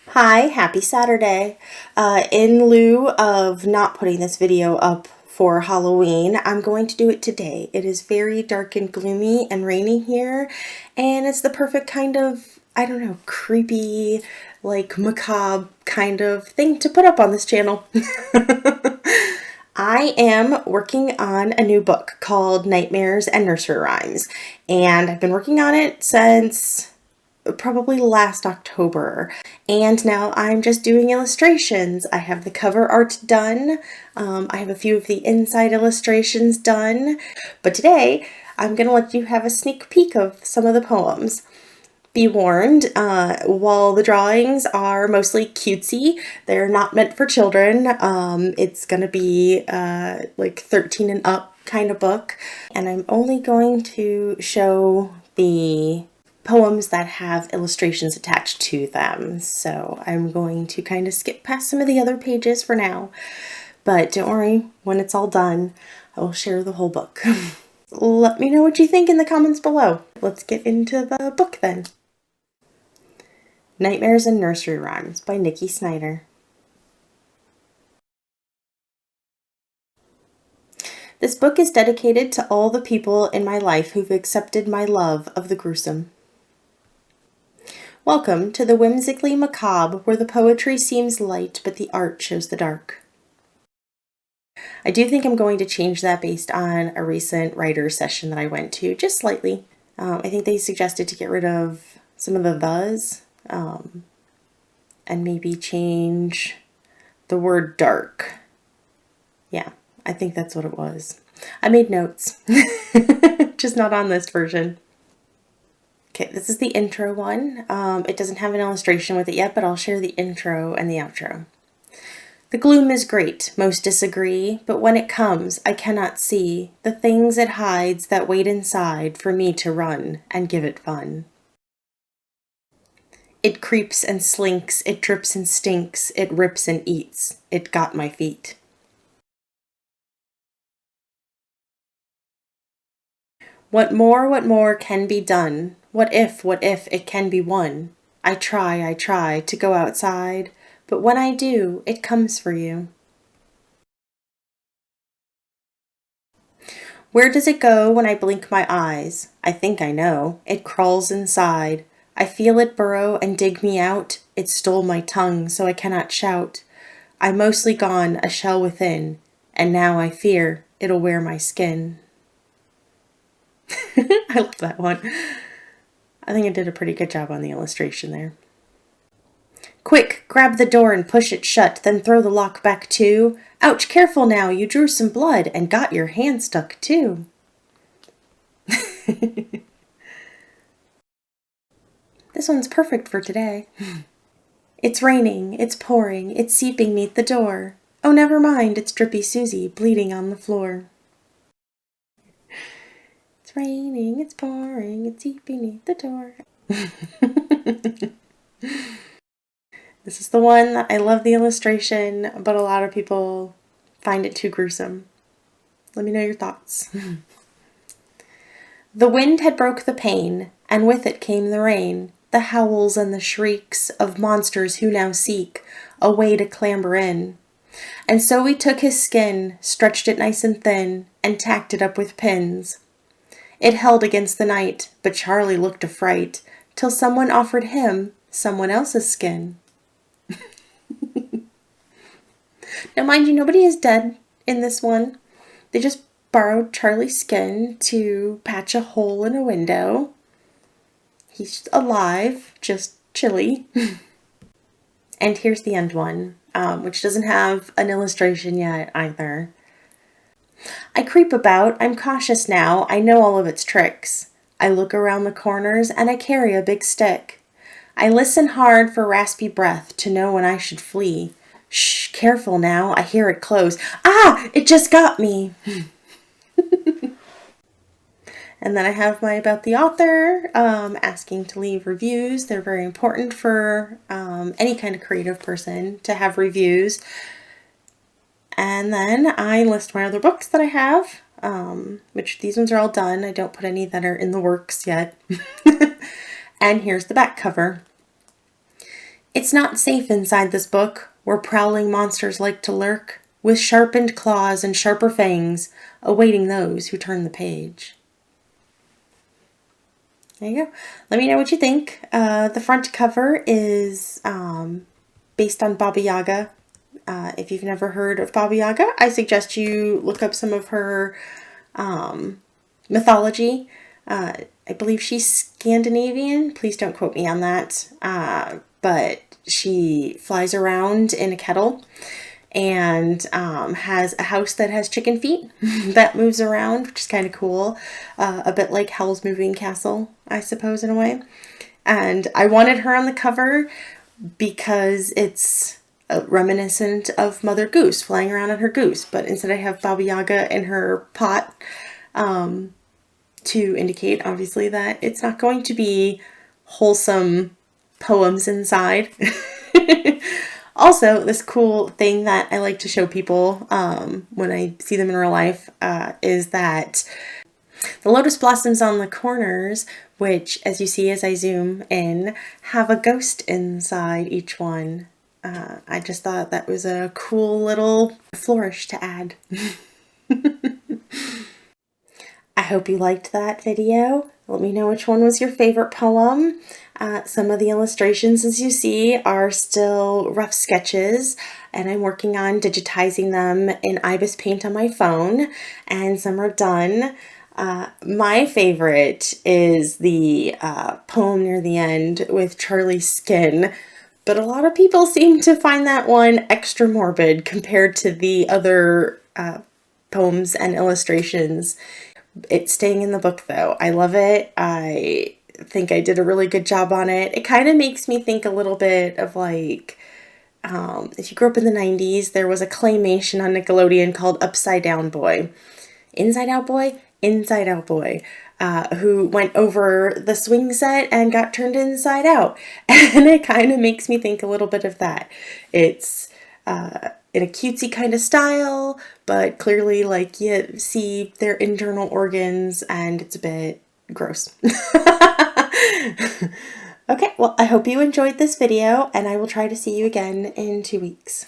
Hi, happy Saturday. In lieu of not putting this video up for Halloween, I'm going to do it today. It is very dark and gloomy and rainy here, and it's the perfect kind of, I don't know, creepy, like macabre kind of thing to put up on this channel. I am working on a new book called Nightmares and Nursery Rhymes, and I've been working on it since probably last October, and now I'm just doing illustrations. I have the cover art done. I have a few of the inside illustrations done, but today I'm gonna let you have a sneak peek of some of the poems. Be warned, while the drawings are mostly cutesy, they're not meant for children. It's gonna be like 13 and up kind of book, and I'm only going to show the poems that have illustrations attached to them. So I'm going to kind of skip past some of the other pages for now. But don't worry, when it's all done, I will share the whole book. Let me know what you think in the comments below. Let's get into the book then. Nightmares and Nursery Rhymes by Nikki Snyder. This book is dedicated to all the people in my life who've accepted my love of the gruesome. Welcome to the whimsically macabre, where the poetry seems light but the art shows the dark. I do think I'm going to change that based on a recent writer session that I went to, just slightly. I think they suggested to get rid of some of the thes, and maybe change the word dark. Yeah, I think that's what it was. I made notes, just not on this version. Okay, this is the intro one. It doesn't have an illustration with it yet, but I'll share the intro and the outro. The gloom is great, most disagree, but when it comes, I cannot see the things it hides that wait inside for me to run and give it fun. It creeps and slinks, it drips and stinks, it rips and eats, it got my feet. What more can be done? What if it can be won? I try to go outside, but when I do, it comes for you. Where does it go when I blink my eyes? I think I know. It crawls inside. I feel it burrow and dig me out. It stole my tongue, so I cannot shout. I'm mostly gone, a shell within, and now I fear it'll wear my skin. I love that one. I think I did a pretty good job on the illustration there. Quick, grab the door and push it shut, then throw the lock back too. Ouch, careful now, you drew some blood and got your hand stuck too. This one's perfect for today. It's raining, it's pouring, it's seeping neath the door. Oh, never mind, it's Drippy Susie bleeding on the floor. It's raining, it's pouring, it's seeping neath the door. This is the one that I love the illustration, but a lot of people find it too gruesome. Let me know your thoughts. The wind had broke the pane, and with it came the rain, the howls and the shrieks of monsters who now seek a way to clamber in. And so we took his skin, stretched it nice and thin, and tacked it up with pins. It held against the night, but Charlie looked a fright, till someone offered him someone else's skin. Now, mind you, nobody is dead in this one. They just borrowed Charlie's skin to patch a hole in a window. He's alive, just chilly. And here's the end one, which doesn't have an illustration yet either. I creep about, I'm cautious now, I know all of its tricks. I look around the corners and I carry a big stick. I listen hard for raspy breath to know when I should flee. Shh, careful now, I hear it close. Ah, it just got me. And then I have my about the author, asking to leave reviews. They're very important for any kind of creative person to have reviews. And then I list my other books that I have, which these ones are all done. I don't put any that are in the works yet. And here's the back cover. It's not safe inside this book, where prowling monsters like to lurk, with sharpened claws and sharper fangs, awaiting those who turn the page. There you go. Let me know what you think. The front cover is based on Baba Yaga. If you've never heard of Baba Yaga, I suggest you look up some of her mythology. I believe she's Scandinavian. Please don't quote me on that. But she flies around in a kettle and has a house that has chicken feet that moves around, which is kind of cool. A bit like Howl's Moving Castle, I suppose, in a way. And I wanted her on the cover because it's reminiscent of Mother Goose flying around on her goose, but instead I have Baba Yaga in her pot to indicate, obviously, that it's not going to be wholesome poems inside. Also, this cool thing that I like to show people when I see them in real life is that the lotus blossoms on the corners, which, as you see as I zoom in, have a ghost inside each one. I just thought that was a cool little flourish to add. I hope you liked that video. Let me know which one was your favorite poem. Some of the illustrations, as you see, are still rough sketches, and I'm working on digitizing them in Ibis Paint on my phone, and some are done. My favorite is the poem near the end with Charlie's skin, but a lot of people seem to find that one extra morbid compared to the other poems and illustrations. It's staying in the book though. I love it. I think I did a really good job on it. It kind of makes me think a little bit of like, if you grew up in the 90s, there was a claymation on Nickelodeon called Upside Down Boy. Inside Out Boy? Inside Out Boy. Who went over the swing set and got turned inside out. And it kind of makes me think a little bit of that. It's in a cutesy kind of style, but clearly like you see their internal organs and it's a bit gross. Okay, well, I hope you enjoyed this video and I will try to see you again in 2 weeks.